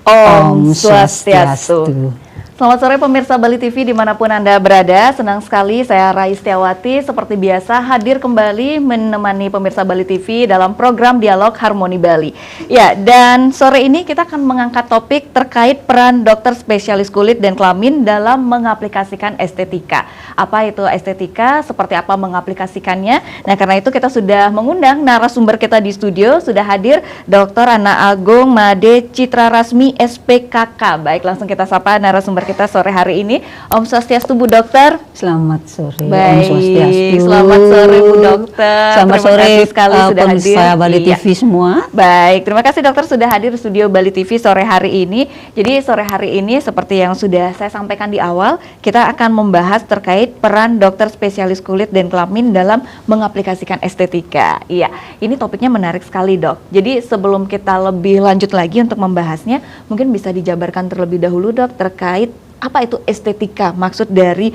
Om Swastiastu. Swastiastu. Selamat sore pemirsa Bali TV dimanapun Anda berada. Senang sekali saya Rais Setiawati seperti biasa hadir kembali menemani pemirsa Bali TV dalam program Dialog Harmoni Bali. Ya, dan sore ini kita akan mengangkat topik terkait peran dokter spesialis kulit dan kelamin dalam mengaplikasikan estetika. Apa itu estetika? Seperti apa mengaplikasikannya? Nah, karena itu kita sudah mengundang narasumber kita di studio. Sudah hadir Dr. Ana Agung Made Citra Rasmi SPKK. Baik, langsung kita sapa narasumber kita sore hari ini. Om Swastiastu Bu Dokter. Selamat sore. Baik, Om Swastiastu. selamat sore Bu Dokter. Selamat Terima sore kasih sekali sudah hadir. pemirsa Bali Iya. TV semua. Baik, terima kasih dokter sudah hadir di studio Bali TV sore hari ini. Jadi sore hari ini seperti yang sudah saya sampaikan di awal, kita akan membahas terkait peran dokter spesialis kulit dan kelamin dalam mengaplikasikan estetika. Iya, ini topiknya menarik sekali dok. Jadi sebelum kita lebih lanjut lagi untuk membahasnya, mungkin bisa dijabarkan terlebih dahulu dok terkait apa itu estetika, maksud dari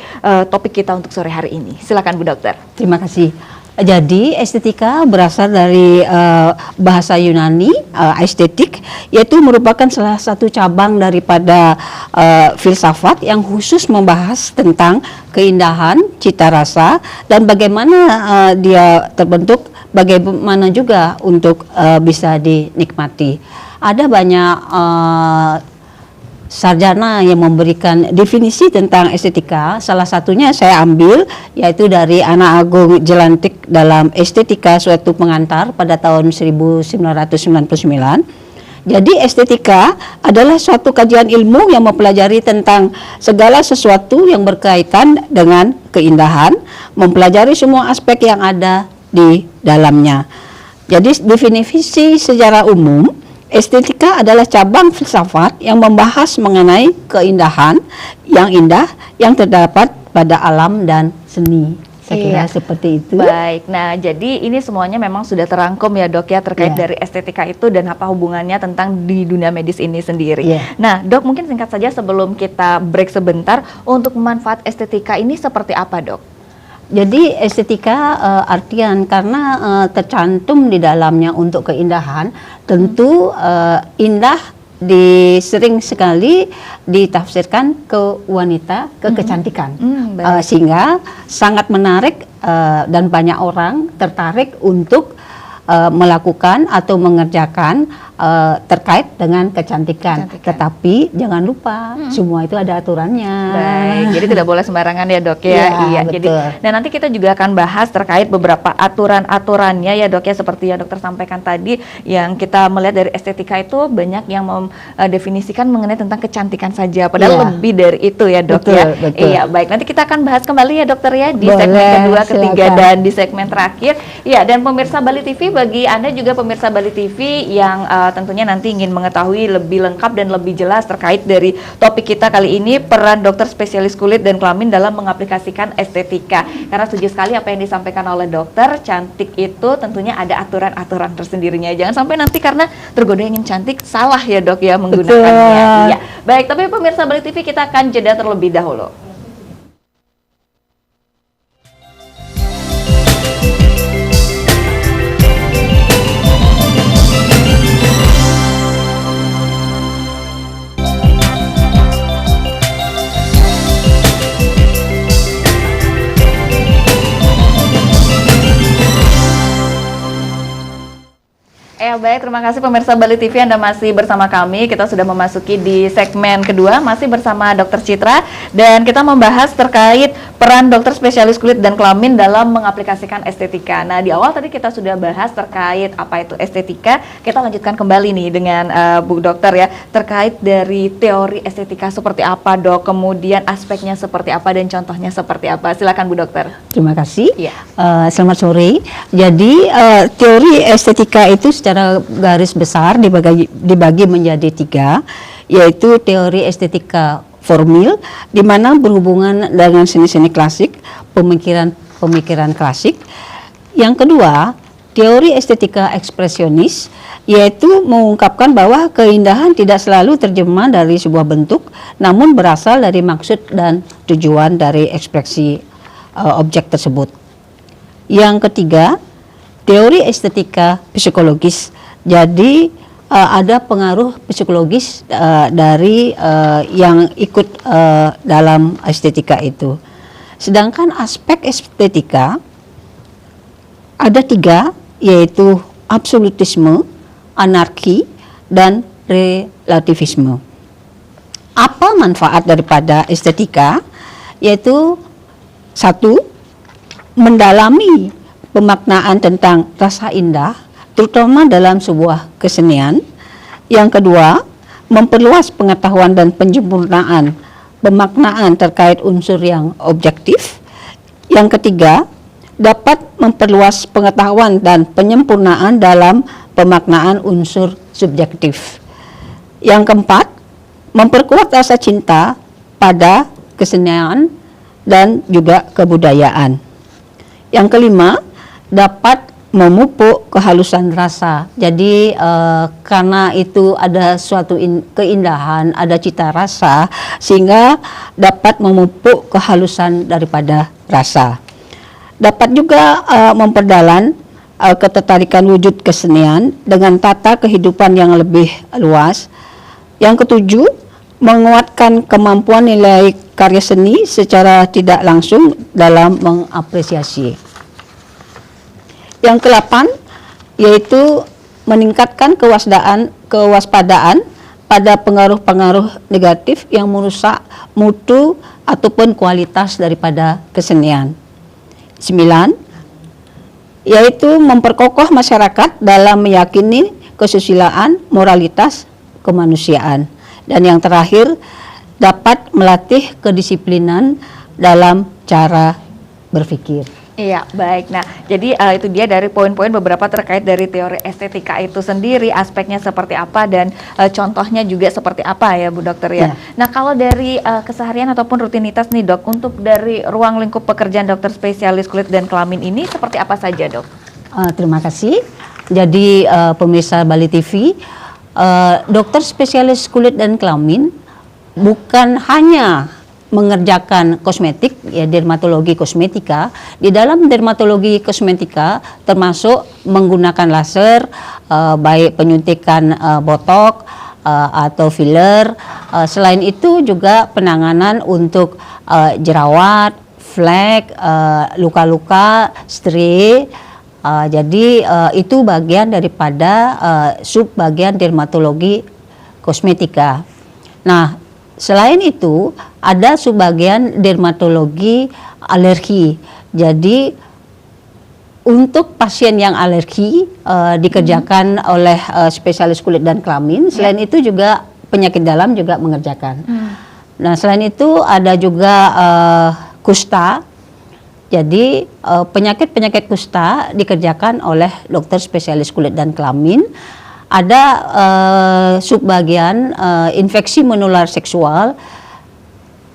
topik kita untuk sore hari ini. Silakan Bu Dokter. Terima kasih. Jadi estetika berasal dari bahasa Yunani, estetik, yaitu merupakan salah satu cabang daripada filsafat yang khusus membahas tentang keindahan, cita rasa, dan bagaimana dia terbentuk, bagaimana juga untuk bisa dinikmati. Ada banyak sarjana yang memberikan definisi tentang estetika. Salah satunya saya ambil yaitu dari Ana Agung Jelantik dalam Estetika Suatu Pengantar pada tahun 1999. Jadi estetika adalah suatu kajian ilmu yang mempelajari tentang segala sesuatu yang berkaitan dengan keindahan, mempelajari semua aspek yang ada di dalamnya. Jadi definisi secara umum, estetika adalah cabang filsafat yang membahas mengenai keindahan yang indah yang terdapat pada alam dan seni. Saya kira seperti itu. Baik, nah jadi ini semuanya memang sudah terangkum ya dok ya terkait dari estetika itu dan apa hubungannya tentang di dunia medis ini sendiri. Nah dok, mungkin singkat saja sebelum kita break sebentar, untuk manfaat estetika ini seperti apa dok? Jadi estetika artian karena tercantum di dalamnya untuk keindahan, tentu indah sering sekali ditafsirkan ke wanita, ke kecantikan, sehingga sangat menarik dan banyak orang tertarik untuk melakukan atau mengerjakan terkait dengan kecantikan. Tetapi jangan lupa semua itu ada aturannya. Baik, jadi tidak boleh sembarangan ya dok ya. Iya, betul. Jadi dan nanti kita juga akan bahas terkait beberapa aturan-aturannya ya dok ya, seperti yang dokter sampaikan tadi, yang kita melihat dari estetika itu banyak yang mendefinisikan mengenai tentang kecantikan saja, padahal lebih dari itu ya dok. Betul. Iya, baik, nanti kita akan bahas kembali ya dokter ya di segmen kedua, ketiga, dan di segmen terakhir. Iya, dan pemirsa Bali TV, bagi Anda juga pemirsa Bali TV yang tentunya nanti ingin mengetahui lebih lengkap dan lebih jelas terkait dari topik kita kali ini, peran dokter spesialis kulit dan kelamin dalam mengaplikasikan estetika. Karena setuju sekali apa yang disampaikan oleh dokter, cantik itu tentunya ada aturan-aturan tersendirinya. Jangan sampai nanti karena tergoda ingin cantik salah ya dok ya menggunakannya. Iya. Baik, tapi pemirsa Bali TV kita akan jeda terlebih dahulu. Baik, terima kasih pemirsa Bali TV, Anda masih bersama kami. Kita sudah memasuki di segmen kedua, masih bersama Dr. Citra, dan kita membahas terkait peran dokter spesialis kulit dan kelamin dalam mengaplikasikan estetika. Nah, di awal tadi kita sudah bahas terkait apa itu estetika. Kita lanjutkan kembali nih dengan Bu Dokter ya, terkait dari teori estetika seperti apa dok, kemudian aspeknya seperti apa dan contohnya seperti apa. Silakan Bu Dokter. Terima kasih. Selamat sore. Jadi teori estetika itu secara garis besar dibagi menjadi 3, yaitu teori estetika formil, di mana berhubungan dengan seni-seni klasik, pemikiran klasik. Yang kedua, teori estetika ekspresionis, yaitu mengungkapkan bahwa keindahan tidak selalu terjemah dari sebuah bentuk, namun berasal dari maksud dan tujuan dari ekspresi objek tersebut. Yang ketiga, teori estetika psikologis. Jadi ada pengaruh psikologis dari yang ikut dalam estetika itu. Sedangkan aspek estetika ada 3, yaitu absolutisme, anarki, dan relativisme. Apa manfaat daripada estetika? Yaitu 1, mendalami pemaknaan tentang rasa indah, terutama dalam sebuah kesenian. Yang kedua, memperluas pengetahuan dan penyempurnaan pemaknaan terkait unsur yang objektif. Yang ketiga, dapat memperluas pengetahuan dan penyempurnaan dalam pemaknaan unsur subjektif. Yang keempat, memperkuat rasa cinta pada kesenian dan juga kebudayaan. Yang kelima, dapat memupuk kehalusan rasa. Jadi karena itu ada suatu keindahan, ada cita rasa, sehingga dapat memupuk kehalusan daripada rasa. Dapat juga memperdalam ketertarikan wujud kesenian dengan tata kehidupan yang lebih luas. Yang ketujuh, menguatkan kemampuan nilai karya seni secara tidak langsung dalam mengapresiasi. Yang ke-8, yaitu meningkatkan kewaspadaan pada pengaruh-pengaruh negatif yang merusak mutu ataupun kualitas daripada kesenian. 9, yaitu memperkokoh masyarakat dalam meyakini kesusilaan, moralitas, kemanusiaan. Dan yang terakhir, dapat melatih kedisiplinan dalam cara berpikir. Iya, baik. Nah, jadi itu dia dari poin-poin beberapa terkait dari teori estetika itu sendiri, aspeknya seperti apa dan contohnya juga seperti apa ya Bu Dokter ya. Nah, kalau dari keseharian ataupun rutinitas nih Dok, untuk dari ruang lingkup pekerjaan dokter spesialis kulit dan kelamin ini seperti apa saja Dok? Terima kasih. Jadi pemirsa Bali TV, dokter spesialis kulit dan kelamin bukan hanya mengerjakan kosmetik, ya dermatologi kosmetika. Di dalam dermatologi kosmetika termasuk menggunakan laser, baik penyuntikan botok atau filler. Selain itu juga penanganan untuk jerawat, flek, luka-luka, stri. Jadi itu bagian daripada sub bagian dermatologi kosmetika. Nah, selain itu ada subbagian dermatologi alergi. Jadi untuk pasien yang alergi dikerjakan oleh spesialis kulit dan kelamin. Selain itu juga penyakit dalam juga mengerjakan. Nah, selain itu ada juga kusta. Jadi penyakit-penyakit kusta dikerjakan oleh dokter spesialis kulit dan kelamin. Ada subbagian infeksi menular seksual.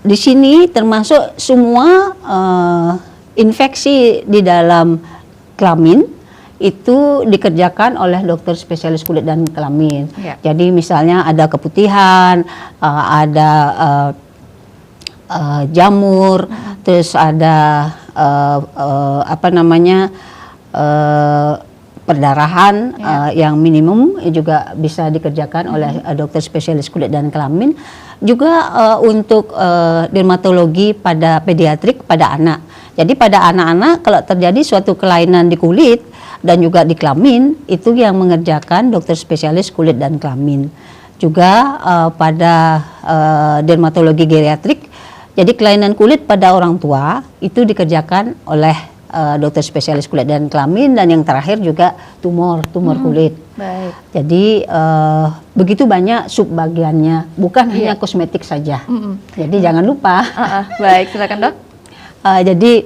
Di sini termasuk semua infeksi di dalam kelamin itu dikerjakan oleh dokter spesialis kulit dan kelamin. Jadi misalnya ada keputihan, ada jamur, terus ada perdarahan yang minimum juga bisa dikerjakan oleh dokter spesialis kulit dan kelamin. Juga untuk dermatologi pada pediatrik pada anak. Jadi pada anak-anak kalau terjadi suatu kelainan di kulit dan juga di kelamin, itu yang mengerjakan dokter spesialis kulit dan kelamin. Juga pada dermatologi geriatrik, jadi kelainan kulit pada orang tua itu dikerjakan oleh dokter spesialis kulit dan kelamin. Dan yang terakhir juga tumor kulit. Baik. Jadi begitu banyak subbagiannya, bukan hanya kosmetik saja. Jadi jangan lupa. Baik, silakan Dok. Jadi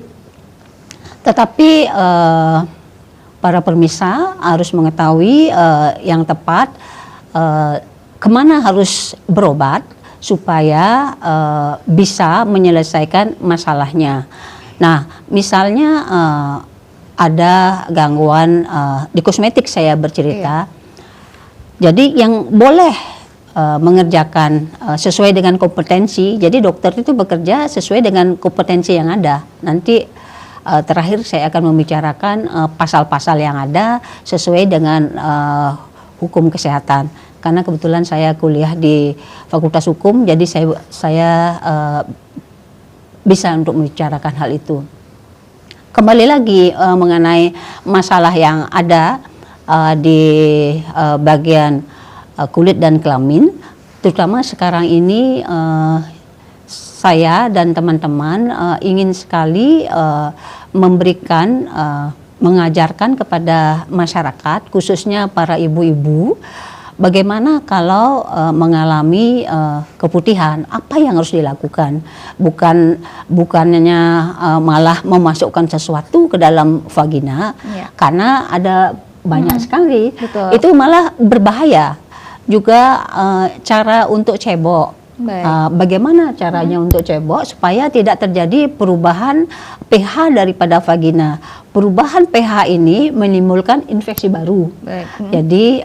tetapi para pemirsa harus mengetahui yang tepat kemana harus berobat supaya bisa menyelesaikan masalahnya. Nah, misalnya ada gangguan di kosmetik, saya bercerita. Jadi yang boleh mengerjakan sesuai dengan kompetensi. Jadi dokter itu bekerja sesuai dengan kompetensi yang ada. Nanti terakhir saya akan membicarakan pasal-pasal yang ada sesuai dengan hukum kesehatan. Karena kebetulan saya kuliah di Fakultas Hukum, jadi saya bisa untuk membicarakan hal itu. Kembali lagi mengenai masalah yang ada di bagian kulit dan kelamin, terutama sekarang ini saya dan teman-teman ingin sekali memberikan mengajarkan kepada masyarakat, khususnya para ibu-ibu, bagaimana kalau mengalami keputihan, apa yang harus dilakukan? Bukannya malah memasukkan sesuatu ke dalam vagina, karena ada banyak sekali. Betul. Itu malah berbahaya. Juga cara untuk cebok. Bagaimana caranya untuk cebok supaya tidak terjadi perubahan pH daripada vagina. Perubahan pH ini menimbulkan infeksi baru. Jadi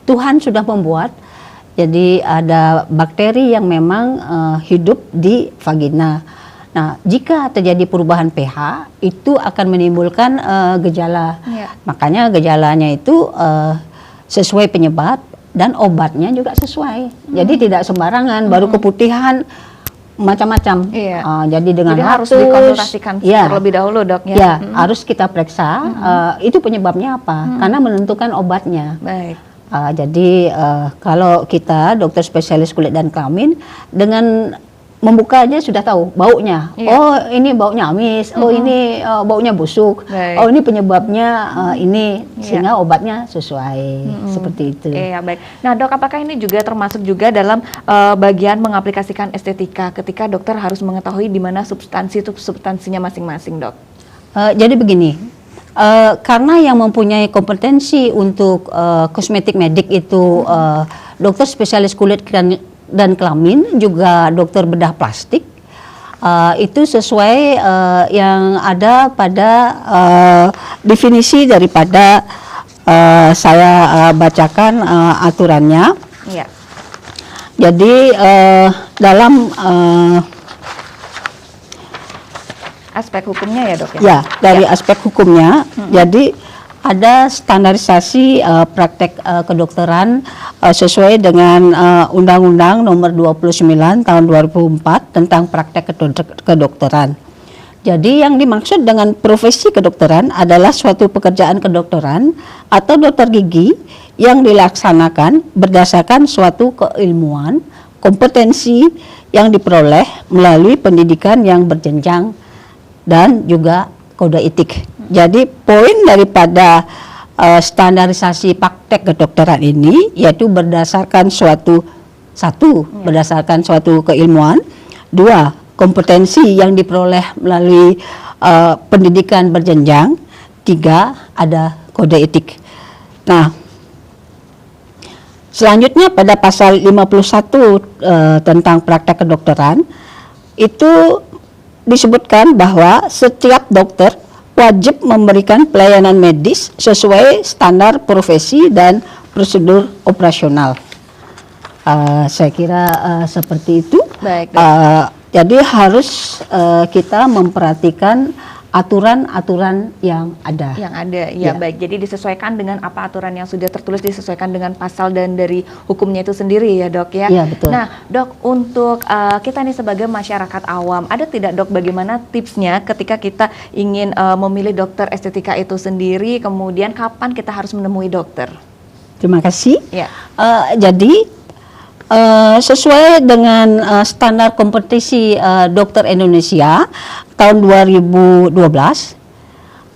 Tuhan sudah membuat, jadi ada bakteri yang memang hidup di vagina. Nah, jika terjadi perubahan pH, itu akan menimbulkan gejala. Makanya gejalanya itu sesuai penyebab dan obatnya juga sesuai. Jadi tidak sembarangan, baru keputihan macam-macam. Jadi dengan harus dikonsultasikan terlebih dahulu, Dok. Harus kita periksa itu penyebabnya apa, karena menentukan obatnya. Jadi kalau kita dokter spesialis kulit dan kelamin dengan membuka aja sudah tahu baunya. Oh, ini baunya amis. Oh, ini baunya busuk. Oh, ini penyebabnya ini, sehingga obatnya sesuai seperti itu. Baik. Nah, Dok, apakah ini juga termasuk juga dalam bagian mengaplikasikan estetika ketika dokter harus mengetahui di mana substansinya masing-masing, Dok? Jadi begini. Karena yang mempunyai kompetensi untuk kosmetik medik itu dokter spesialis kulit dan kelamin, juga dokter bedah plastik, itu sesuai yang ada pada definisi daripada saya bacakan aturannya. Jadi dalam aspek hukumnya ya, Dok? Dari aspek hukumnya, jadi ada standarisasi praktek kedokteran sesuai dengan Undang-Undang Nomor 29 Tahun 2004 tentang praktek kedokteran. Jadi yang dimaksud dengan profesi kedokteran adalah suatu pekerjaan kedokteran atau dokter gigi yang dilaksanakan berdasarkan suatu keilmuan, kompetensi yang diperoleh melalui pendidikan yang berjenjang dan juga kode etik. Jadi poin daripada standarisasi praktek kedokteran ini yaitu berdasarkan berdasarkan suatu keilmuan, 2, kompetensi yang diperoleh melalui pendidikan berjenjang, 3, ada kode etik. Nah, selanjutnya pada pasal 51 tentang praktek kedokteran itu disebutkan bahwa setiap dokter wajib memberikan pelayanan medis sesuai standar profesi dan prosedur operasional. Saya kira seperti itu. Baik. Jadi harus kita memperhatikan aturan-aturan yang ada. Baik. Jadi disesuaikan dengan apa aturan yang sudah tertulis, disesuaikan dengan pasal dan dari hukumnya itu sendiri ya, Dok, ya? Iya, betul. Nah, Dok, untuk kita nih sebagai masyarakat awam, ada tidak, Dok, bagaimana tipsnya ketika kita ingin memilih dokter estetika itu sendiri, kemudian kapan kita harus menemui dokter? Terima kasih. Jadi sesuai dengan standar kompetisi dokter Indonesia tahun 2012,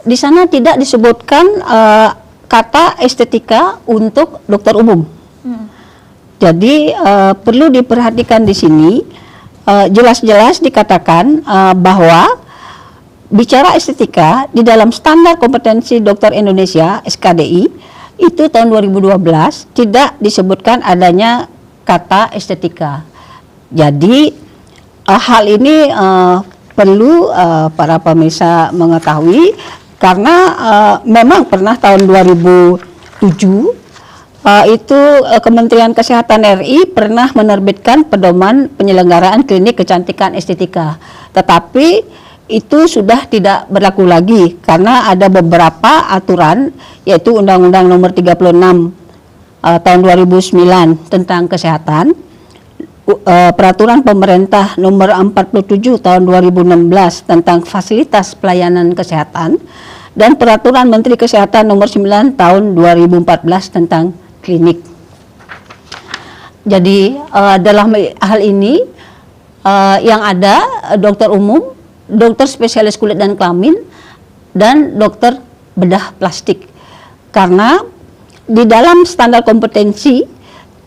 di sana tidak disebutkan kata estetika untuk dokter umum. Jadi perlu diperhatikan di sini, jelas-jelas dikatakan bahwa bicara estetika di dalam standar kompetensi dokter Indonesia (SKDI) itu tahun 2012 tidak disebutkan adanya kata estetika. Jadi hal ini perlu para pemirsa mengetahui, karena memang pernah tahun 2007 itu Kementerian Kesehatan RI pernah menerbitkan pedoman penyelenggaraan klinik kecantikan estetika. Tetapi itu sudah tidak berlaku lagi karena ada beberapa aturan, yaitu Undang-Undang Nomor 36 tahun 2009 tentang kesehatan, Peraturan Pemerintah Nomor 47 tahun 2016 tentang fasilitas pelayanan kesehatan, dan Peraturan Menteri Kesehatan Nomor 9 tahun 2014 tentang klinik. Jadi dalam hal ini yang ada dokter umum, dokter spesialis kulit dan kelamin, dan dokter bedah plastik. Karena di dalam standar kompetensi,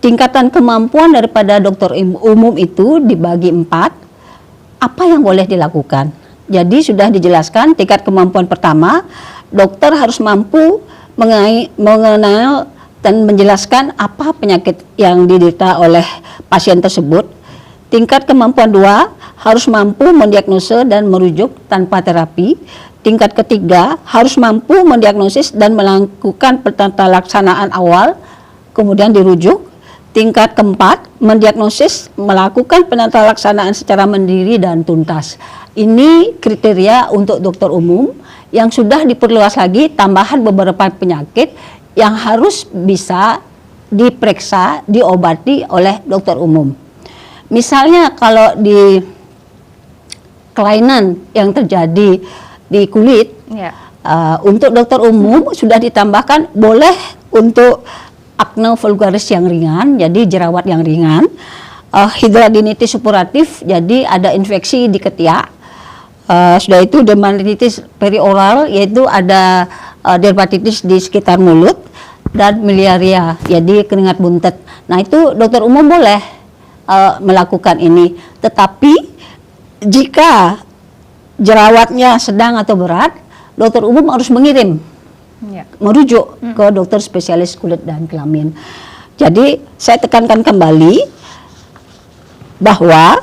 tingkatan kemampuan daripada dokter umum itu dibagi 4. Apa yang boleh dilakukan? Jadi sudah dijelaskan tingkat kemampuan pertama, dokter harus mampu mengenal dan menjelaskan apa penyakit yang diderita oleh pasien tersebut. Tingkat kemampuan 2, harus mampu mendiagnosa dan merujuk tanpa terapi. Tingkat ketiga, harus mampu mendiagnosis dan melakukan penata laksanaan awal, kemudian dirujuk. Tingkat keempat, mendiagnosis, melakukan penata laksanaan secara mandiri dan tuntas. Ini kriteria untuk dokter umum yang sudah diperluas lagi tambahan beberapa penyakit yang harus bisa diperiksa, diobati oleh dokter umum. Misalnya kalau di kelainan yang terjadi di kulit, untuk dokter umum sudah ditambahkan boleh untuk akne vulgaris yang ringan, jadi jerawat yang ringan, hidradenitis suppuratif, jadi ada infeksi di ketiak, sudah itu dermatitis perioral, yaitu ada dermatitis di sekitar mulut, dan miliaria, jadi keringat buntet. Nah itu dokter umum boleh melakukan ini, tetapi jika jerawatnya sedang atau berat, dokter umum harus mengirim, merujuk ke dokter spesialis kulit dan kelamin. Jadi saya tekankan kembali bahwa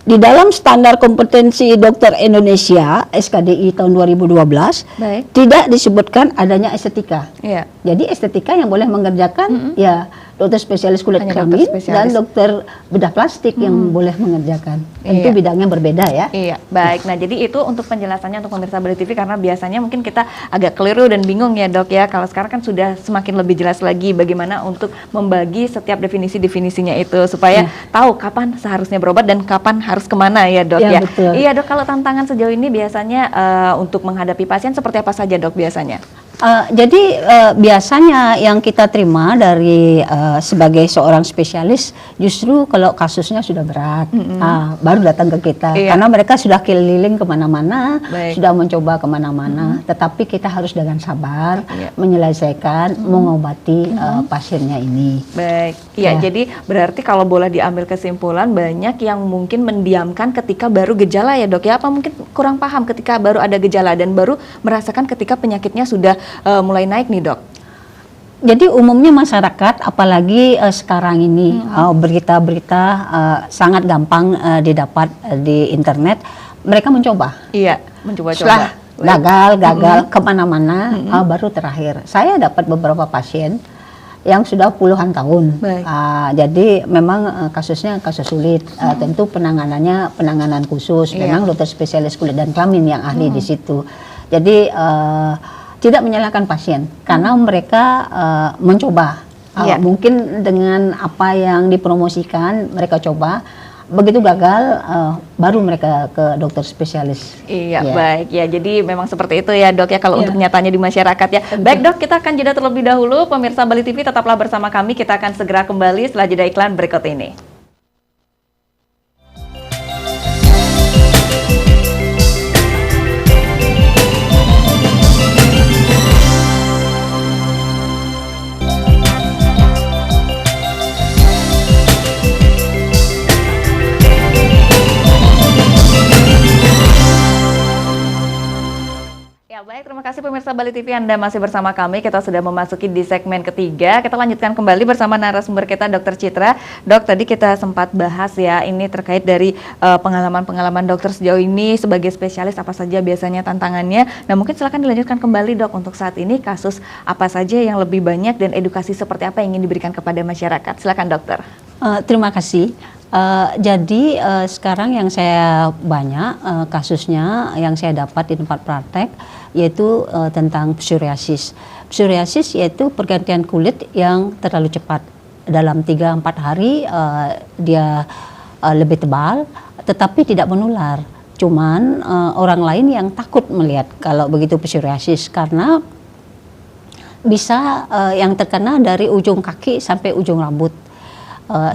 di dalam standar kompetensi dokter Indonesia SKDI tahun 2012 tidak disebutkan adanya estetika. Jadi estetika yang boleh mengerjakan ya dokter spesialis kulit kelamin dan dokter bedah plastik yang boleh mengerjakan. Tentu bidangnya berbeda ya. Baik. Nah, jadi itu untuk penjelasannya untuk pemirsa Bali TV, karena biasanya mungkin kita agak keliru dan bingung ya, Dok ya. Kalau sekarang kan sudah semakin lebih jelas lagi bagaimana untuk membagi setiap definisi-definisinya itu supaya tahu kapan seharusnya berobat dan kapan harus kemana ya, Dok ya. Betul. Iya, Dok, kalau tantangan sejauh ini biasanya untuk menghadapi pasien seperti apa saja, Dok, biasanya? Jadi biasanya yang kita terima dari sebagai seorang spesialis, justru kalau kasusnya sudah berat, baru datang ke kita. Karena mereka sudah keliling kemana-mana, sudah mencoba kemana-mana, tetapi kita harus dengan sabar menyelesaikan, mengobati pasiennya ini. Baik, jadi berarti kalau boleh diambil kesimpulan, banyak yang mungkin mendiamkan ketika baru gejala ya, Dok ya, apa mungkin kurang paham ketika baru ada gejala dan baru merasakan ketika penyakitnya sudah mulai naik nih, Dok. Jadi umumnya masyarakat, apalagi sekarang ini berita-berita sangat gampang didapat di internet, mereka mencoba. Mencoba-coba. Setelah gagal kemana-mana, baru terakhir. Saya dapat beberapa pasien yang sudah puluhan tahun. Jadi memang kasusnya kasus sulit. Tentu penanganannya penanganan khusus. Memang dokter spesialis kulit dan kelamin yang ahli di situ. Jadi tidak menyalahkan pasien karena mereka mencoba. Mungkin dengan apa yang dipromosikan mereka coba, begitu gagal baru mereka ke dokter spesialis. Baik ya, jadi memang seperti itu ya, Dok ya, kalau untuk nyatanya di masyarakat ya. Baik, Dok, kita akan jeda terlebih dahulu. Pemirsa Bali TV, tetaplah bersama kami, kita akan segera kembali setelah jeda iklan berikut ini. Baik, terima kasih pemirsa Bali TV, Anda masih bersama kami. Kita sudah memasuki di segmen ketiga. Kita lanjutkan kembali bersama narasumber kita, Dr. Citra. Dok, tadi kita sempat bahas ya, ini terkait dari pengalaman-pengalaman dokter sejauh ini sebagai spesialis, apa saja biasanya tantangannya. Nah, mungkin silakan dilanjutkan kembali, Dok, untuk saat ini kasus apa saja yang lebih banyak dan edukasi seperti apa yang ingin diberikan kepada masyarakat. Silakan, Dokter. Terima kasih. Jadi sekarang yang saya banyak kasusnya yang saya dapat di tempat praktek yaitu tentang psoriasis. Psoriasis yaitu pergantian kulit yang terlalu cepat. Dalam 3-4 hari dia lebih tebal, tetapi tidak menular. Cuman orang lain yang takut melihat kalau begitu psoriasis karena bisa yang terkena dari ujung kaki sampai ujung rambut.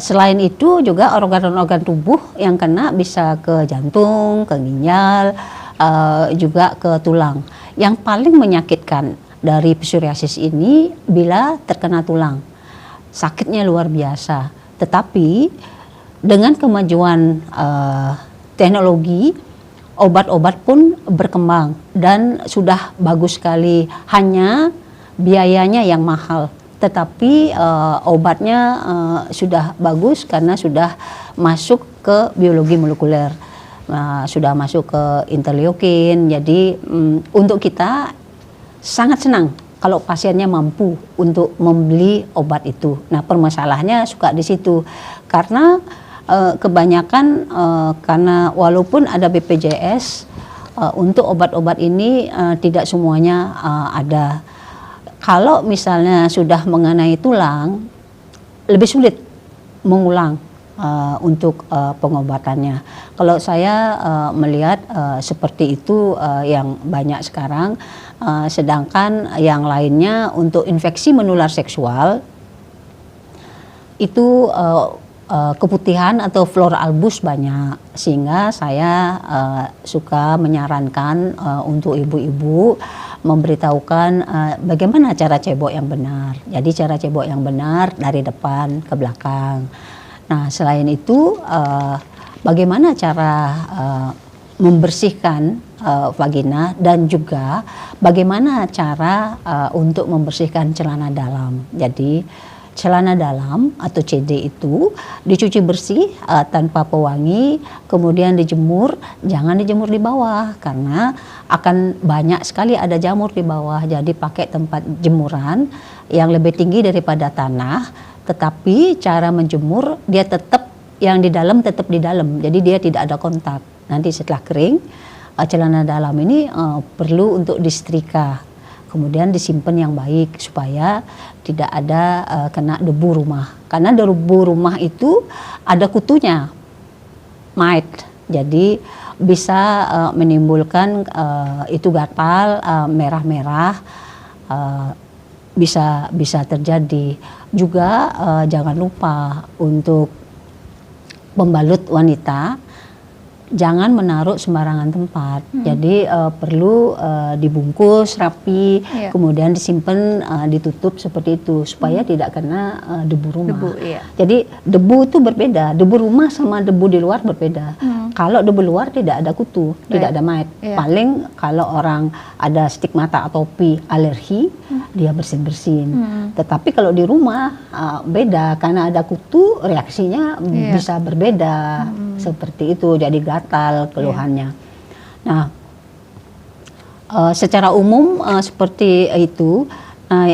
Selain itu juga organ-organ tubuh yang kena bisa ke jantung, ke ginjal, juga ke tulang. Yang paling menyakitkan dari psoriasis ini bila terkena tulang. Sakitnya luar biasa. Tetapi dengan kemajuan teknologi, obat-obat pun berkembang dan sudah bagus sekali. Hanya biayanya yang mahal. Tetapi obatnya sudah bagus karena sudah masuk ke biologi molekuler, sudah masuk ke interleukin. Jadi untuk kita sangat senang kalau pasiennya mampu untuk membeli obat itu. Nah, permasalahannya suka di situ karena kebanyakan karena walaupun ada BPJS untuk obat-obat ini tidak semuanya ada. Kalau misalnya sudah mengenai tulang, lebih sulit mengulang untuk pengobatannya. Kalau saya melihat seperti itu yang banyak sekarang, sedangkan yang lainnya untuk infeksi menular seksual itu keputihan atau flor albus banyak, sehingga saya suka menyarankan untuk ibu-ibu memberitahukan bagaimana cara cebok yang benar. Jadi cara cebok yang benar dari depan ke belakang. Nah, selain itu bagaimana cara membersihkan vagina dan juga bagaimana cara untuk membersihkan celana dalam. Jadi celana dalam atau CD itu dicuci bersih tanpa pewangi, kemudian dijemur, jangan dijemur di bawah karena akan banyak sekali ada jamur di bawah. Jadi pakai tempat jemuran yang lebih tinggi daripada tanah, tetapi cara menjemur dia tetap yang di dalam tetap di dalam. Jadi dia tidak ada kontak. Nanti setelah kering, celana dalam ini perlu untuk disetrika. Kemudian disimpan yang baik supaya tidak ada kena debu rumah. Karena debu rumah itu ada kutunya, mite. Jadi bisa menimbulkan itu gatal, merah-merah, bisa terjadi. Juga jangan lupa untuk pembalut wanita. Jangan menaruh sembarangan tempat. Jadi perlu dibungkus rapi, kemudian disimpan, ditutup seperti itu supaya tidak kena debu rumah. Jadi debu itu berbeda. Debu rumah sama debu di luar berbeda. Kalau debu luar tidak ada kutu, tidak ada mite. Paling kalau orang ada stigmata atopi, alergi, dia bersin-bersin. Tetapi kalau di rumah beda karena ada kutu, reaksinya bisa berbeda. Seperti itu, jadi gatal keluhannya. Nah, secara umum seperti itu.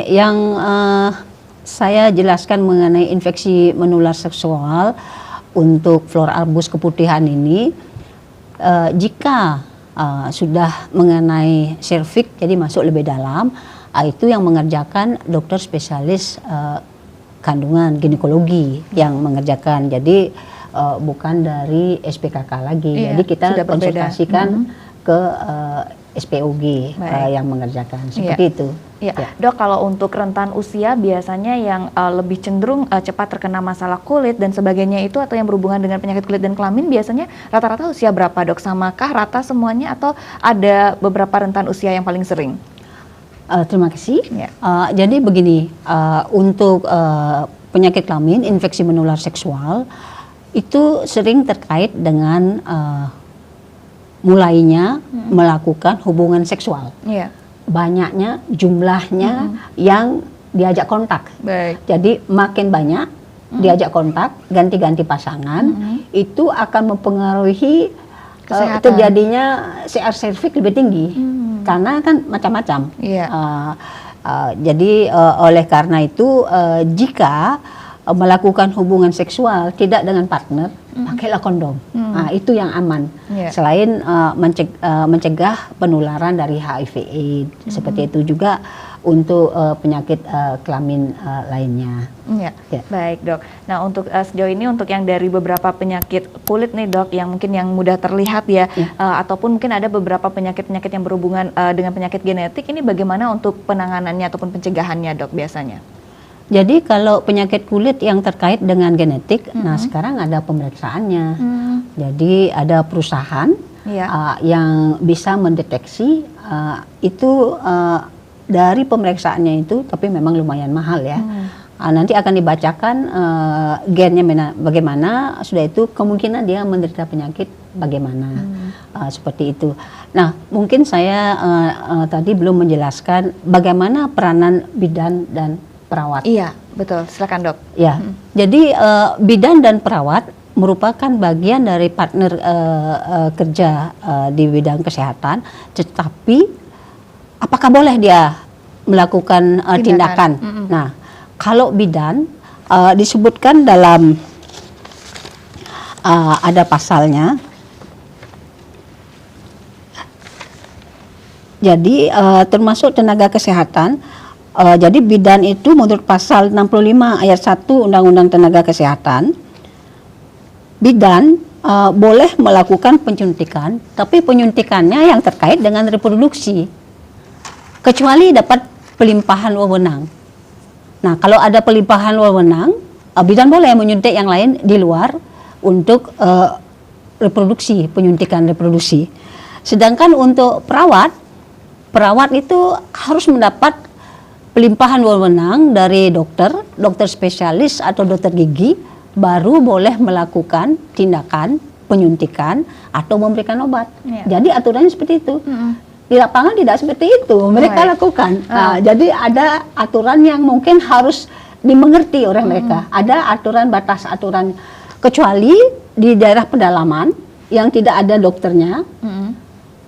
Yang saya jelaskan mengenai infeksi menular seksual untuk flor albus keputihan ini, jika sudah mengenai serviks, jadi masuk lebih dalam, itu yang mengerjakan dokter spesialis kandungan ginekologi yang mengerjakan. Jadi bukan dari SPKK lagi. Jadi kita konsultasikan ke SPOG yang mengerjakan seperti itu. Dok, kalau untuk rentan usia biasanya yang lebih cenderung cepat terkena masalah kulit dan sebagainya itu atau yang berhubungan dengan penyakit kulit dan kelamin biasanya rata-rata usia berapa, Dok? Samakah rata semuanya atau ada beberapa rentan usia yang paling sering? Terima kasih. Jadi begini, untuk penyakit kelamin, infeksi menular seksual itu sering terkait dengan mulainya melakukan hubungan seksual. Banyaknya jumlahnya yang diajak kontak. Jadi makin banyak diajak kontak, ganti-ganti pasangan, itu akan mempengaruhi terjadinya CR cervix lebih tinggi. Karena kan macam-macam. Jadi oleh karena itu jika melakukan hubungan seksual tidak dengan partner, pakailah kondom. Nah, itu yang aman. Selain mencegah penularan dari HIV/AIDS, seperti itu juga untuk penyakit kelamin lainnya. Baik dok. Nah untuk sejauh ini untuk yang dari beberapa penyakit kulit nih dok, yang mungkin yang mudah terlihat ya, ataupun mungkin ada beberapa penyakit-penyakit yang berhubungan dengan penyakit genetik, ini bagaimana untuk penanganannya ataupun pencegahannya dok biasanya? Jadi kalau penyakit kulit yang terkait dengan genetik, nah sekarang ada pemeriksaannya. Jadi ada perusahaan yang bisa mendeteksi itu dari pemeriksaannya itu, tapi memang lumayan mahal ya. Nanti akan dibacakan gennya bagaimana, sudah itu kemungkinan dia menderita penyakit bagaimana, seperti itu. Nah mungkin saya tadi belum menjelaskan bagaimana peranan bidan dan perawat. Iya, betul. Silakan dok. Ya, jadi bidan dan perawat merupakan bagian dari partner kerja di bidang kesehatan, tetapi apakah boleh dia melakukan tindakan? Nah, kalau bidan disebutkan dalam ada pasalnya. Jadi termasuk tenaga kesehatan. Jadi bidan itu menurut pasal 65 ayat 1 Undang-Undang Tenaga Kesehatan, bidan boleh melakukan penyuntikan, tapi penyuntikannya yang terkait dengan reproduksi, kecuali dapat pelimpahan wewenang. Nah, kalau ada pelimpahan wewenang, bidan boleh menyuntik yang lain di luar untuk reproduksi, penyuntikan reproduksi. Sedangkan untuk perawat itu harus mendapat pelimpahan wewenang dari dokter spesialis atau dokter gigi, baru boleh melakukan tindakan penyuntikan atau memberikan obat. Jadi aturannya seperti itu. Di lapangan tidak seperti itu, mereka lakukan. Jadi ada aturan yang mungkin harus dimengerti oleh mereka. Ada batas aturan, kecuali di daerah pedalaman yang tidak ada dokternya,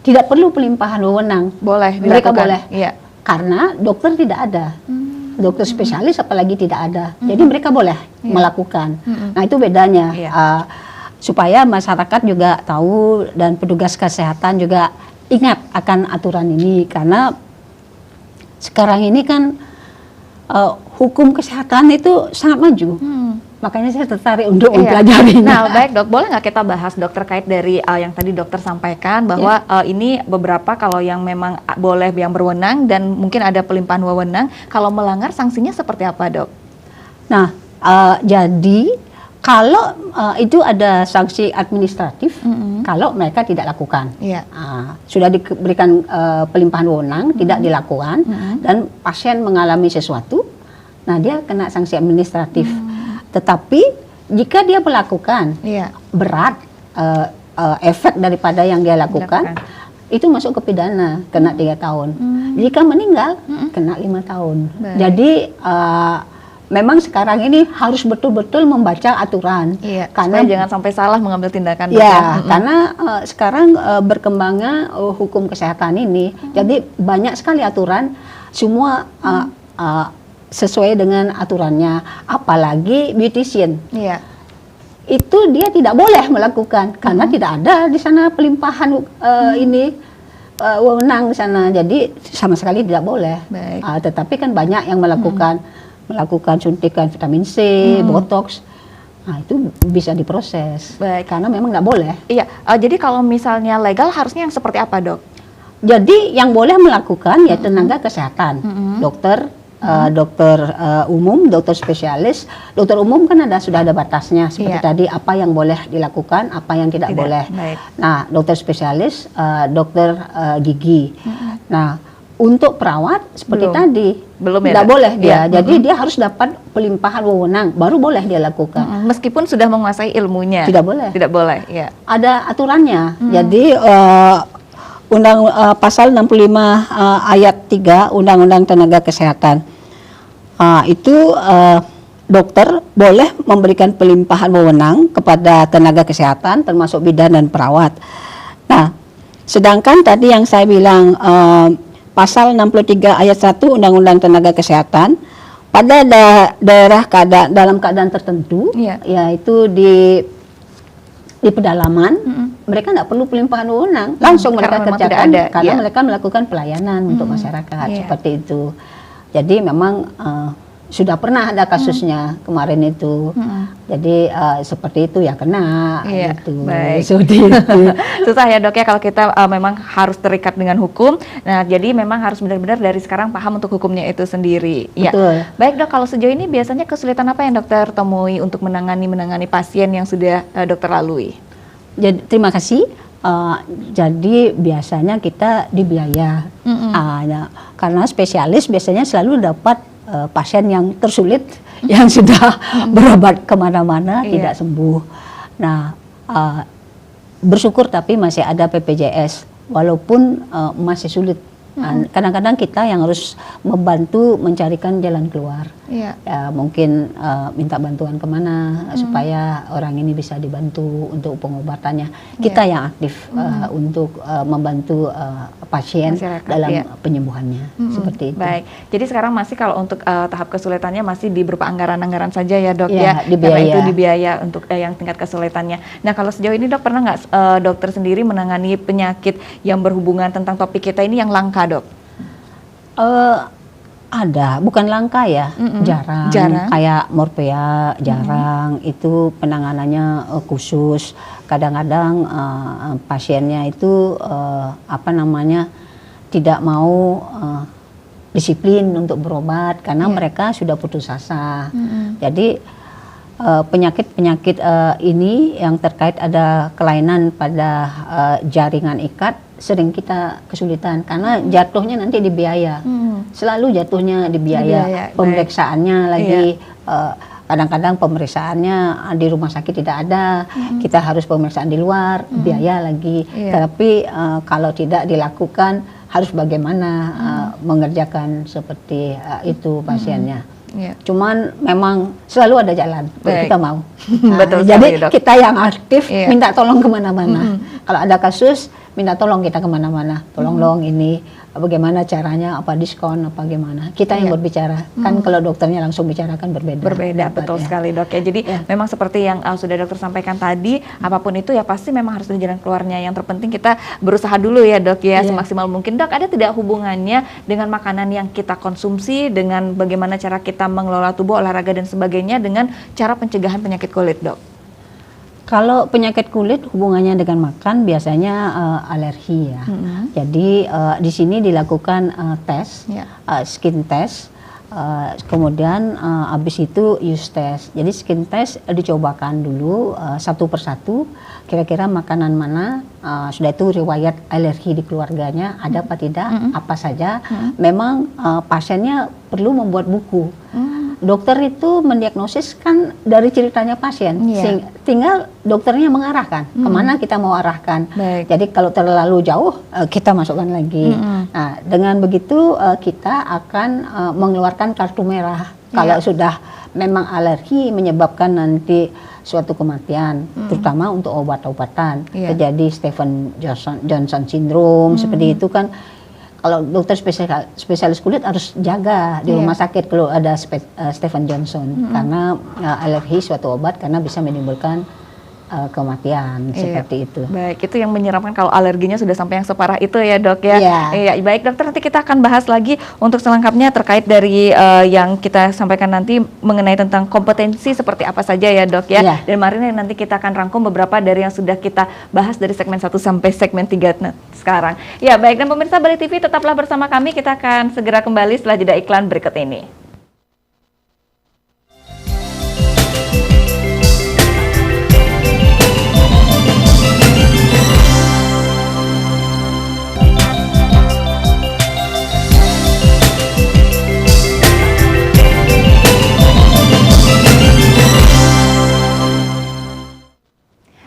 tidak perlu pelimpahan wewenang. Boleh dilakukan. Mereka boleh. Karena dokter tidak ada, dokter spesialis apalagi tidak ada, jadi mereka boleh melakukan. Nah itu bedanya, supaya masyarakat juga tahu dan petugas kesehatan juga ingat akan aturan ini, karena sekarang ini kan hukum kesehatan itu sangat maju. Makanya saya tertarik untuk mempelajarinya. Nah baik dok, boleh nggak kita bahas dok terkait dari yang tadi dokter sampaikan bahwa ini beberapa kalau yang memang boleh yang berwenang dan mungkin ada pelimpahan wewenang, kalau melanggar sanksinya seperti apa dok? Nah jadi kalau itu ada sanksi administratif kalau mereka tidak lakukan. Sudah diberikan pelimpahan wewenang tidak dilakukan dan pasien mengalami sesuatu, nah dia kena sanksi administratif. Tetapi jika dia melakukan berat efek daripada yang dia lakukan, itu masuk ke pidana, kena 3 tahun. Jika meninggal, kena 5 tahun. Jadi memang sekarang ini harus betul-betul membaca aturan. Karena jangan sampai salah mengambil tindakan. Karena sekarang berkembangnya hukum kesehatan ini, jadi banyak sekali aturan, semua sesuai dengan aturannya, apalagi beautician. Itu dia tidak boleh melakukan karena tidak ada di sana pelimpahan wewenang di sana, jadi sama sekali tidak boleh. Tetapi kan banyak yang melakukan suntikan vitamin C, botox. Nah itu bisa diproses. Karena memang nggak boleh. Jadi kalau misalnya legal harusnya yang seperti apa dok? Jadi yang boleh melakukan ya tenaga kesehatan, dokter umum, dokter spesialis. Dokter umum kan sudah ada batasnya seperti tadi, apa yang boleh dilakukan, apa yang tidak boleh. Nah, dokter spesialis, dokter gigi. Nah, untuk perawat seperti tadi tidak boleh dia. Jadi dia harus dapat pelimpahan wewenang baru boleh dia lakukan. Meskipun sudah menguasai ilmunya. Tidak boleh. Tidak boleh. Ada aturannya. Jadi pasal 65 ayat 3 Undang-Undang Tenaga Kesehatan itu dokter boleh memberikan pelimpahan wewenang kepada tenaga kesehatan termasuk bidan dan perawat. Nah, sedangkan tadi yang saya bilang pasal 63 ayat 1 Undang-Undang Tenaga Kesehatan, pada daerah dalam keadaan tertentu, Iya. yaitu di pedalaman, mereka tidak perlu pelimpahan wewenang, langsung mereka karena memang tidak kerjakan ada, karena iya. mereka melakukan pelayanan untuk masyarakat Iya. seperti itu. Jadi memang sudah pernah ada kasusnya kemarin itu. Jadi seperti itu ya kena Iya, gitu. baik. Seperti itu. Susah ya dok ya kalau kita memang harus terikat dengan hukum. Nah jadi memang harus benar-benar dari sekarang paham untuk hukumnya itu sendiri. Ya. Betul. Baik dok, kalau sejauh ini biasanya kesulitan apa yang dokter temui untuk menangani pasien yang sudah dokter lalui? Jadi terima kasih. Jadi biasanya kita dibiaya, karena spesialis biasanya selalu dapat pasien yang tersulit, yang sudah berobat kemana-mana tidak sembuh. Nah, bersyukur tapi masih ada BPJS, walaupun masih sulit. Kadang-kadang kita yang harus membantu mencarikan jalan keluar. Iya. Ya, mungkin minta bantuan kemana supaya orang ini bisa dibantu untuk pengobatannya. Kita yang aktif untuk membantu pasien Masyarakat, dalam iya. penyembuhannya, seperti itu. Baik, jadi sekarang masih kalau untuk tahap kesulitannya masih di berupa anggaran-anggaran saja ya dok Ya, ya, di karena biaya. itu di biaya untuk yang tingkat kesulitannya. Nah kalau sejauh ini dok pernah nggak dokter sendiri menangani penyakit yang berhubungan tentang topik kita ini yang langka dok? Ada, bukan langka ya, jarang. Kayak morphea jarang, itu penanganannya khusus. Kadang-kadang pasiennya itu tidak mau disiplin untuk berobat karena mereka sudah putus asa. Jadi penyakit-penyakit ini yang terkait ada kelainan pada jaringan ikat sering kita kesulitan karena jatuhnya nanti di biaya. Selalu jatuhnya di biaya. Pemeriksaannya lagi kadang-kadang pemeriksaannya di rumah sakit tidak ada, kita harus pemeriksaan di luar, biaya lagi. Tapi kalau tidak dilakukan harus bagaimana mengerjakan seperti itu pasiennya. Cuman memang selalu ada jalan, kita mau. Betul jadi sekali, dok. kita yang aktif minta tolong kemana-mana. Kalau ada kasus minta tolong kita kemana-mana, tolong dong ini bagaimana caranya, apa diskon, apa gimana. Kita yang berbicara, kan kalau dokternya langsung bicara kan berbeda. Berbeda, betul sekali dok ya. Jadi memang seperti yang sudah dokter sampaikan tadi, apapun itu ya pasti memang harus ada jalan keluarnya. Yang terpenting kita berusaha dulu ya dok ya, semaksimal mungkin. Dok, ada tidak hubungannya dengan makanan yang kita konsumsi, dengan bagaimana cara kita mengelola tubuh, olahraga dan sebagainya, dengan cara pencegahan penyakit kulit dok? Kalau penyakit kulit hubungannya dengan makan biasanya alergi ya. Jadi di sini dilakukan tes, skin test, kemudian habis itu use test. Jadi skin test dicobakan dulu satu persatu, kira-kira makanan mana, sudah itu riwayat alergi di keluarganya ada apa tidak, apa saja. Memang pasiennya perlu membuat buku. Dokter itu mendiagnosis kan dari ceritanya pasien, tinggal dokternya mengarahkan kemana kita mau arahkan. Jadi kalau terlalu jauh kita masukkan lagi. Nah, dengan begitu kita akan mengeluarkan kartu merah. Kalau sudah memang alergi menyebabkan nanti suatu kematian, terutama untuk obat-obatan. Terjadi Stephen Johnson syndrome seperti itu kan. Kalau dokter spesialis kulit harus jaga di rumah sakit kalau ada Stephen Johnson karena alergi suatu obat karena bisa menimbulkan kematian seperti itu. Baik, itu yang menyeramkan kalau alerginya sudah sampai yang separah itu ya dok ya. Iya, baik dokter, nanti kita akan bahas lagi untuk selengkapnya terkait dari yang kita sampaikan nanti mengenai tentang kompetensi seperti apa saja ya dok ya. Dan mari nanti kita akan rangkum beberapa dari yang sudah kita bahas dari segmen 1 sampai segmen 3 sekarang. Ya baik, dan pemirsa Bali TV tetaplah bersama kami, kita akan segera kembali setelah jeda iklan berikut ini.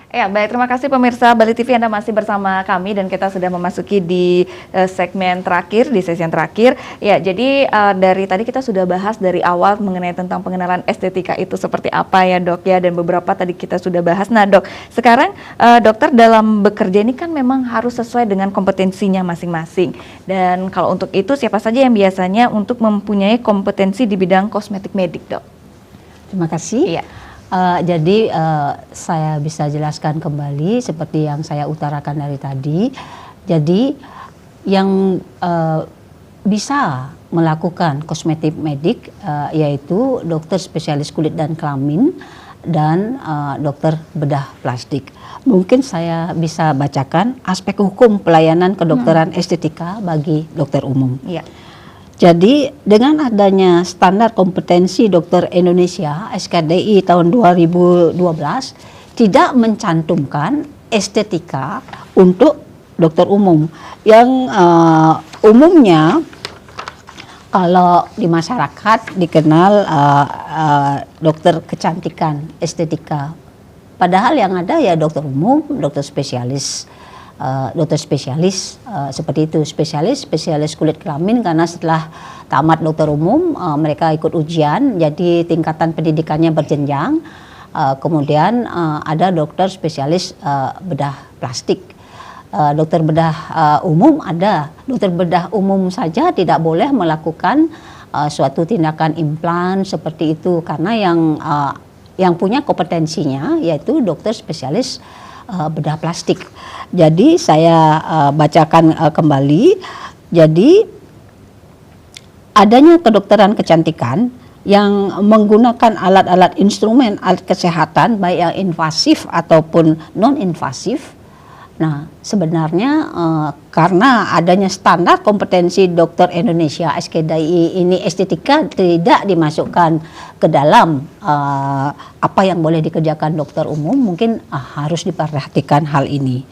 Ya, baik, terima kasih pemirsa Bali TV, Anda masih bersama kami dan kita sudah memasuki di segmen terakhir, di sesi yang terakhir. Ya, jadi dari tadi kita sudah bahas dari awal mengenai tentang pengenalan estetika itu seperti apa ya dok ya, dan beberapa tadi kita sudah bahas. Nah dok, sekarang dokter dalam bekerja ini kan memang harus sesuai dengan kompetensinya masing-masing. Dan kalau untuk itu siapa saja yang biasanya untuk mempunyai kompetensi di bidang kosmetik medik dok? Terima kasih. Iya. Jadi saya bisa jelaskan kembali seperti yang saya utarakan dari tadi. Jadi yang bisa melakukan kosmetik medik yaitu dokter spesialis kulit dan kelamin dan dokter bedah plastik. Mungkin saya bisa bacakan aspek hukum pelayanan kedokteran estetika bagi dokter umum. Iya. Jadi dengan adanya standar kompetensi dokter Indonesia SKDI tahun 2012 tidak mencantumkan estetika untuk dokter umum yang umumnya kalau di masyarakat dikenal dokter kecantikan estetika. Padahal yang ada ya dokter umum, dokter spesialis. Seperti itu, spesialis kulit kelamin karena setelah tamat dokter umum mereka ikut ujian, jadi tingkatan pendidikannya berjenjang. Kemudian ada dokter spesialis bedah plastik, dokter bedah umum ada. Dokter bedah umum saja tidak boleh melakukan suatu tindakan implan seperti itu karena yang punya kompetensinya yaitu dokter spesialis bedah plastik. Jadi saya bacakan kembali. Jadi adanya kedokteran kecantikan yang menggunakan alat-alat instrumen alat kesehatan baik yang invasif ataupun non invasif. Nah, sebenarnya karena adanya standar kompetensi dokter Indonesia SKDI ini estetika tidak dimasukkan ke dalam apa yang boleh dikerjakan dokter umum, mungkin harus diperhatikan hal ini.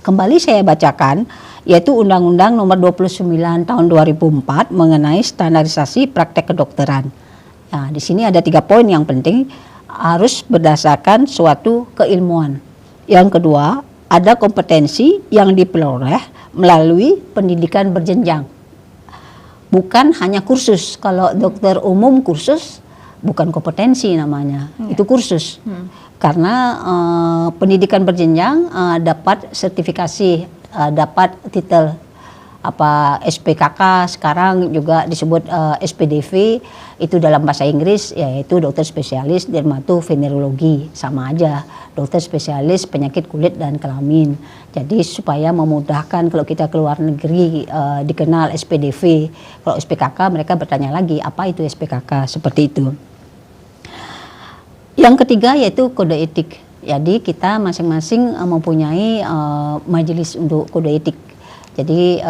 Kembali saya bacakan yaitu Undang-Undang Nomor 29 Tahun 2004 mengenai standarisasi praktek kedokteran. Nah, di sini ada 3 poin yang penting, harus berdasarkan suatu keilmuan. Yang kedua, ada kompetensi yang diperoleh melalui pendidikan berjenjang. Bukan hanya kursus. Kalau dokter umum kursus bukan kompetensi namanya, itu kursus. Karena pendidikan berjenjang dapat sertifikasi, dapat titel SPKK, sekarang juga disebut SPDV, itu dalam bahasa Inggris yaitu dokter spesialis dermatovenerologi, sama aja dokter spesialis penyakit kulit dan kelamin. Jadi supaya memudahkan kalau kita keluar negeri dikenal SPDV. Kalau SPKK mereka bertanya lagi apa itu SPKK, seperti itu. Yang ketiga yaitu kode etik. Jadi kita masing-masing mempunyai majelis untuk kode etik. Jadi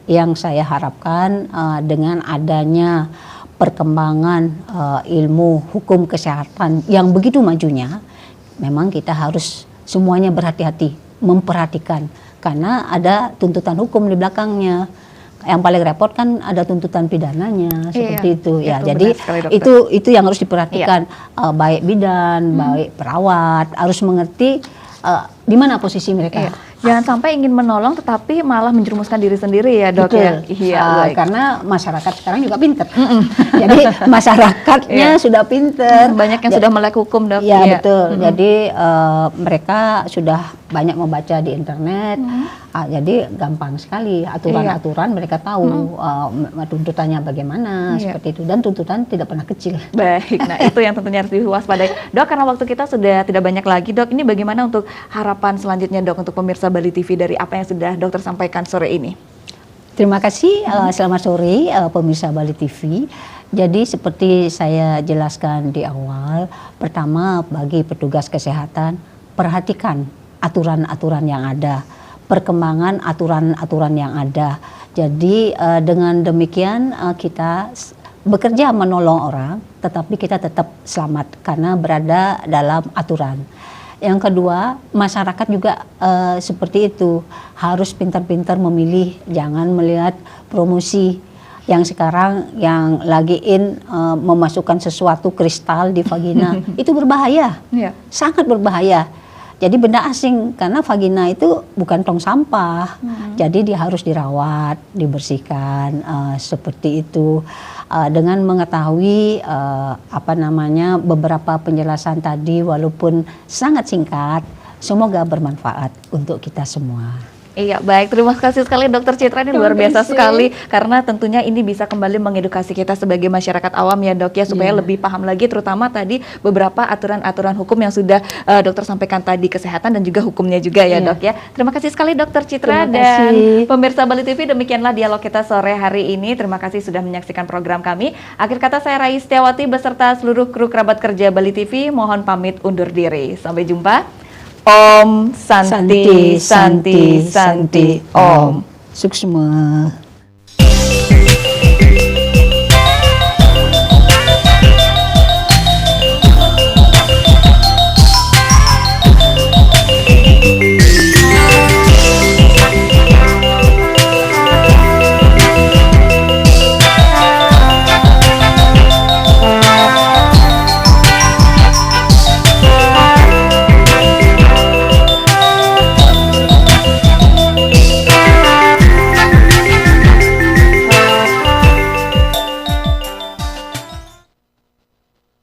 yang saya harapkan dengan adanya perkembangan ilmu hukum kesehatan yang begitu majunya, memang kita harus semuanya berhati-hati, memperhatikan. Karena ada tuntutan hukum di belakangnya. Yang paling repot kan ada tuntutan pidananya, seperti itu ya. Jadi itu yang harus diperhatikan, baik bidan, baik perawat harus mengerti di mana posisi mereka. Jangan sampai ingin menolong tetapi malah menjerumuskan diri sendiri ya dok. Betul. Ya. Karena masyarakat sekarang juga pinter. Jadi masyarakatnya sudah pinter. Banyak yang sudah melek hukum dok. Ya betul. Jadi mereka sudah banyak membaca di internet. Jadi gampang sekali aturan-aturan mereka tahu tuntutannya bagaimana, seperti itu, dan tuntutan tidak pernah kecil. Baik, nah itu yang tentunya harus diwaspadai dok, karena waktu kita sudah tidak banyak lagi dok. Ini bagaimana untuk harapan selanjutnya dok untuk pemirsa Bali TV dari apa yang sudah dokter sampaikan sore ini? Terima kasih, selamat sore pemirsa Bali TV. Jadi seperti saya jelaskan di awal, pertama bagi petugas kesehatan perhatikan aturan-aturan yang ada, perkembangan aturan-aturan yang ada. Jadi dengan demikian kita bekerja menolong orang, tetapi kita tetap selamat karena berada dalam aturan. Yang kedua, masyarakat juga seperti itu, harus pintar-pintar memilih, jangan melihat promosi yang sekarang yang lagi memasukkan sesuatu kristal di vagina. Itu berbahaya, sangat berbahaya. jadi benda asing karena vagina itu bukan tong sampah. Jadi dia harus dirawat, dibersihkan seperti itu. Dengan mengetahui beberapa penjelasan tadi walaupun sangat singkat, semoga bermanfaat untuk kita semua. Iya, baik. Terima kasih sekali Dokter Citra, ini luar biasa sekali karena tentunya ini bisa kembali mengedukasi kita sebagai masyarakat awam ya Dok ya, supaya lebih paham lagi terutama tadi beberapa aturan-aturan hukum yang sudah Dokter sampaikan tadi, kesehatan dan juga hukumnya juga ya Dok ya. Terima kasih sekali Dokter Citra dan pemirsa Bali TV, demikianlah dialog kita sore hari ini. Terima kasih sudah menyaksikan program kami. Akhir kata saya Rai Setiawati beserta seluruh kru kerabat kerja Bali TV mohon pamit undur diri. Sampai jumpa. Om Santi Santi Santi Om. Suksma.